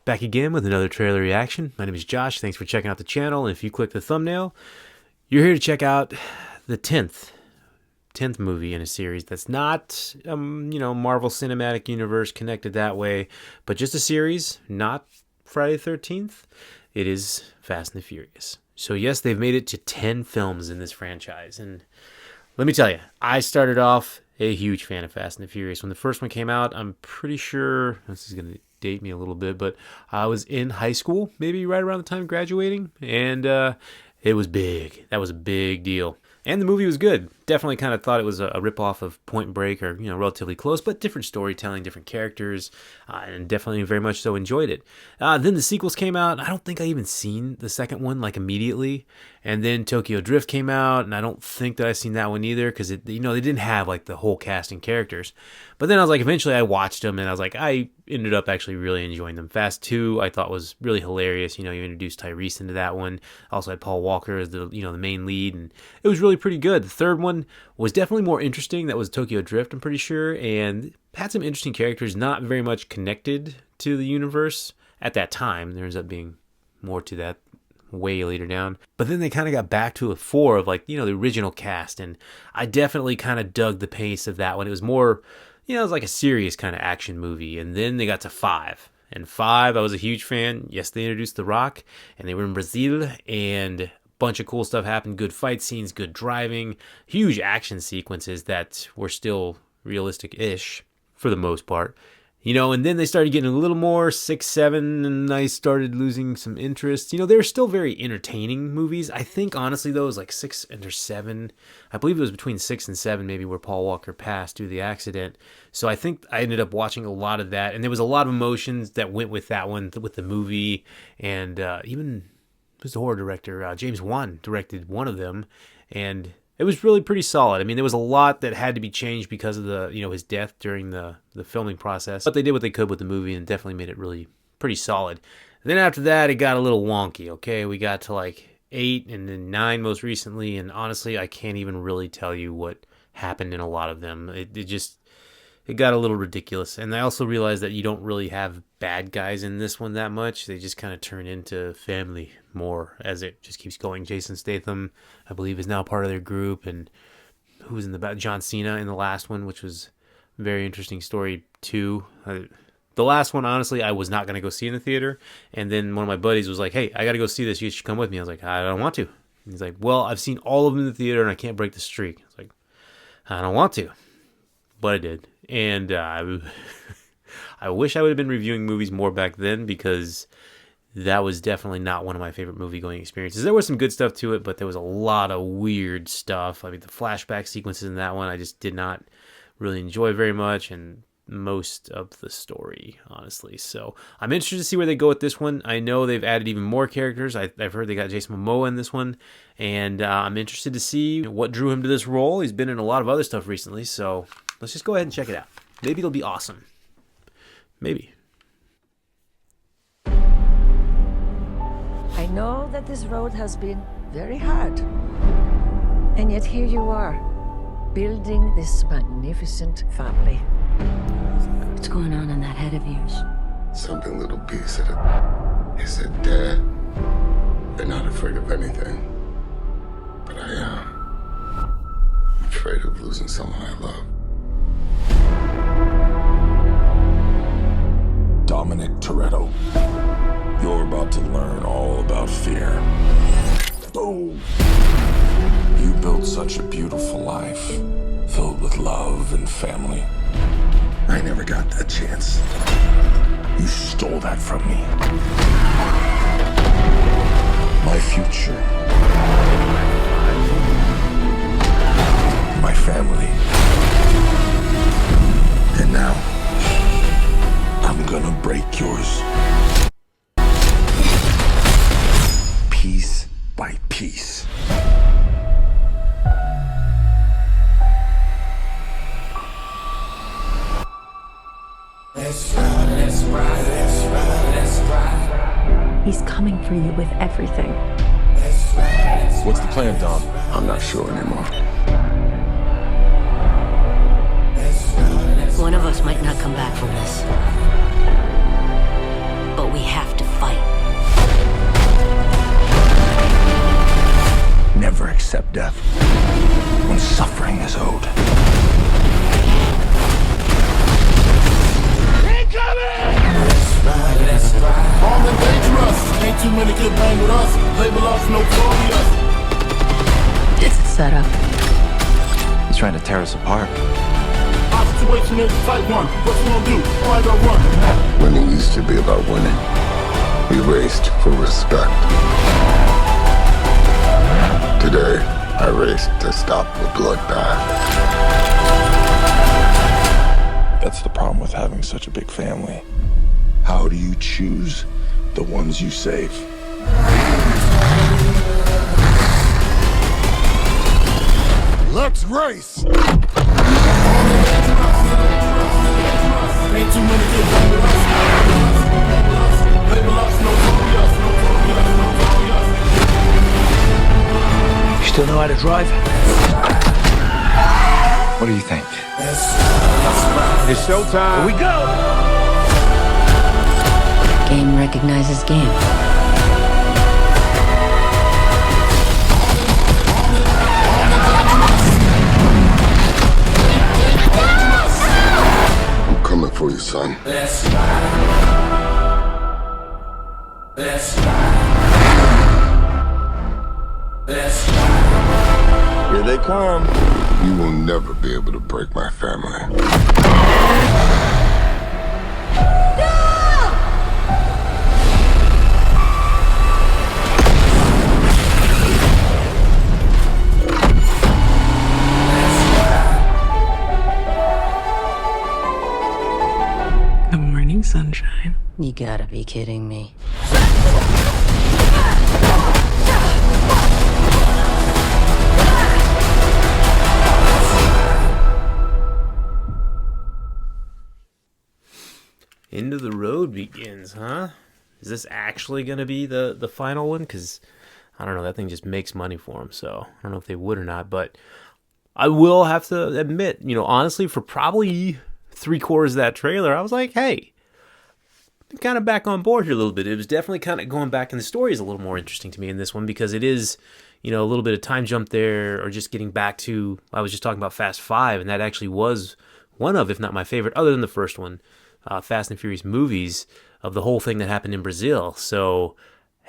Back again with another trailer reaction. My name is Josh. Thanks for checking out the channel. And if you click the thumbnail, you're here to check out the 10th movie in a series that's not, Marvel Cinematic Universe connected that way, but just a series, not Friday the 13th. It is Fast and the Furious. So yes, they've made it to 10 films in this franchise. And let me tell you, I started off a huge fan of Fast and the Furious. When the first one came out, I'm pretty sure, this is going to date me a little bit, but I was in high school, maybe right around the time of graduating, and it was big. That was a big deal. And the movie was good. Definitely kind of thought it was a ripoff of Point Break, or, relatively close, but different storytelling, different characters, and definitely very much so enjoyed it. Then the sequels came out. I don't think I even seen the second one, immediately. And then Tokyo Drift came out, and I don't think that I seen that one either, because, they didn't have, the whole cast and characters. But then I was eventually I watched them, and I was I ended up actually really enjoying them. Fast 2, I thought was really hilarious. You introduced Tyrese into that one. Also had Paul Walker as the main lead, and it was really pretty good. The third one was definitely more interesting. That was Tokyo Drift, I'm pretty sure, and had some interesting characters, not very much connected to the universe at that time. There ends up being more to that way later down. But then they kind of got back to a 4 of the original cast, and I definitely kind of dug the pace of that one. It was more, it was a serious kind of action movie. And then they got to 5. And 5, I was a huge fan. Yes, they introduced The Rock, and they were in Brazil, and bunch of cool stuff happened. Good fight scenes, good driving, huge action sequences that were still realistic-ish for the most part. And then they started getting a little more 6, 7, and I started losing some interest. They were still very entertaining movies. I think, honestly, though, it was 6 or 7. I believe it was between 6 and 7, maybe, where Paul Walker passed due to the accident. So I think I ended up watching a lot of that, and there was a lot of emotions that went with that one, with the movie, and even who's the horror director? James Wan directed one of them, and it was really pretty solid. I mean, there was a lot that had to be changed because of the, his death during the filming process. But they did what they could with the movie and definitely made it really pretty solid. And then after that, it got a little wonky, okay? We got to 8 and then 9 most recently. And honestly, I can't even really tell you what happened in a lot of them. It got a little ridiculous. And I also realized that you don't really have bad guys in this one that much. They just kind of turn into family more as it just keeps going. Jason Statham, I believe, is now part of their group. And who was in the back? John Cena in the last one, which was a very interesting story too. The last one, honestly, I was not going to go see in the theater. And then one of my buddies was like, hey, I got to go see this. You should come with me. I was like, I don't want to. And he's like, well, I've seen all of them in the theater and I can't break the streak. I was like, I don't want to. But I did. And I wish I would have been reviewing movies more back then, because that was definitely not one of my favorite movie-going experiences. There was some good stuff to it, but there was a lot of weird stuff. I mean, the flashback sequences in that one, I just did not really enjoy very much, and most of the story, honestly. So I'm interested to see where they go with this one. I know they've added even more characters. I've heard they got Jason Momoa in this one, and I'm interested to see what drew him to this role. He's been in a lot of other stuff recently, so let's just go ahead and check it out. Maybe it'll be awesome. Maybe. I know that this road has been very hard. And yet here you are, building this magnificent family. What's going on in that head of yours? Something little B said it. He said, Dad, you're not afraid of anything. But I am. I'm afraid of losing someone I love. Dominic Toretto, you're about to learn all about fear. Boom! You built such a beautiful life, filled with love and family. I never got that chance. You stole that from me. My future. My family. And now, I'm gonna break yours. Piece by piece. Let's ride, let's ride, let's ride, let's ride. He's coming for you with everything. What's the plan, Dom? I'm not sure anymore. One of us might not come back from this. But we have lost, notorious. It's a setup. He's trying to tear us apart. Our situation is type 1. What you gonna do? Why I run? Winning used to be about winning. We raced for respect. Today, I raced to stop the bloodbath. That's the problem with having such a big family. How do you choose the ones you save? Let's race! Ain't too many kids with us. Label us, notorious. You still know how to drive? What do you think? It's showtime. Here we go! Game recognizes game. I'm coming for you, son. Let's ride. Let's ride. Let's ride. Here they come. You will never be able to break my family. Good morning, sunshine. You gotta be kidding me. End of the Road begins, huh? Is this actually going to be the final one? Because, I don't know, that thing just makes money for them, so I don't know if they would or not, but I will have to admit, honestly, for probably 3/4 of that trailer, I was like, hey, I'm kind of back on board here a little bit. It was definitely kind of going back, and the story is a little more interesting to me in this one, because it is, a little bit of time jump there, or just getting back to, I was just talking about Fast 5, and that actually was one of, if not my favorite, other than the first one, Fast and Furious movies, of the whole thing that happened in Brazil. So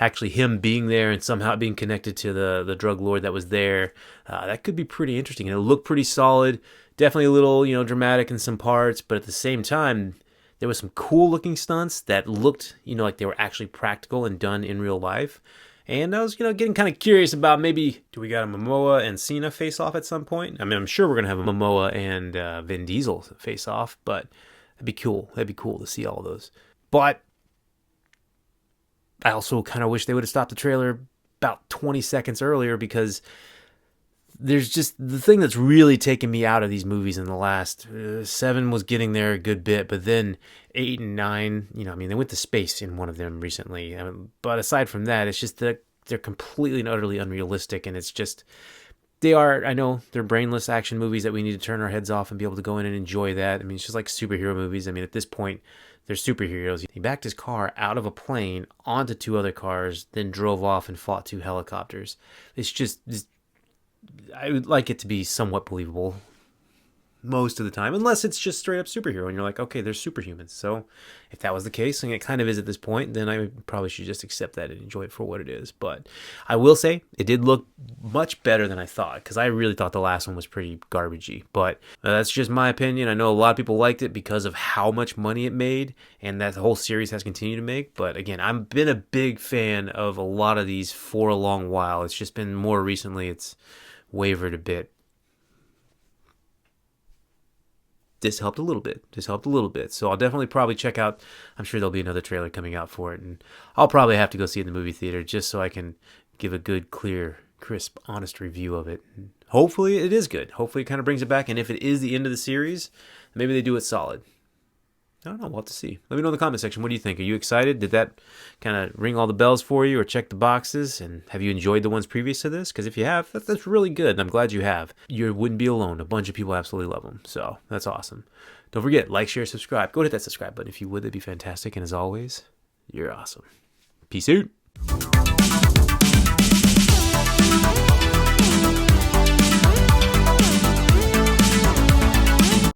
actually him being there and somehow being connected to the drug lord that was there, that could be pretty interesting. And it looked pretty solid, definitely a little, dramatic in some parts, but at the same time, there was some cool looking stunts that looked, like they were actually practical and done in real life. And I was, getting kind of curious about, maybe, do we got a Momoa and Cena face off at some point? I mean, I'm sure we're going to have a Momoa and Vin Diesel face off, but that'd be cool. That'd be cool to see all those. But I also kind of wish they would have stopped the trailer about 20 seconds earlier, because there's just the thing that's really taken me out of these movies in the last 7 was getting there a good bit, but then 8 and 9, they went to space in one of them recently. But aside from that, it's just that they're completely and utterly unrealistic, and it's just, I know they're brainless action movies that we need to turn our heads off and be able to go in and enjoy that. I mean, it's just like superhero movies. I mean, at this point, they're superheroes. He backed his car out of a plane onto 2 other cars, then drove off and fought 2 helicopters. It's just, I would like it to be somewhat believable most of the time, unless it's just straight up superhero and you're like, okay, they're superhumans. So if that was the case, and it kind of is at this point, then I probably should just accept that and enjoy it for what it is. But I will say it did look much better than I thought, because I really thought the last one was pretty garbagey. But that's just my opinion. I know a lot of people liked it because of how much money it made, and that the whole series has continued to make. But again, I've been a big fan of a lot of these for a long while. It's just been more recently it's wavered a bit. This helped a little bit. So I'll definitely probably check out, I'm sure there'll be another trailer coming out for it, and I'll probably have to go see it in the movie theater just so I can give a good, clear, crisp, honest review of it. And hopefully it is good. Hopefully it kind of brings it back, and if it is the end of the series, maybe they do it solid. I don't know. We'll have to see. Let me know in the comment section. What do you think? Are you excited? Did that kind of ring all the bells for you, or check the boxes? And have you enjoyed the ones previous to this? Because if you have, that's really good. And I'm glad you have. You wouldn't be alone. A bunch of people absolutely love them. So that's awesome. Don't forget, like, share, subscribe. Go hit that subscribe button if you would. That'd be fantastic. And as always, you're awesome. Peace out.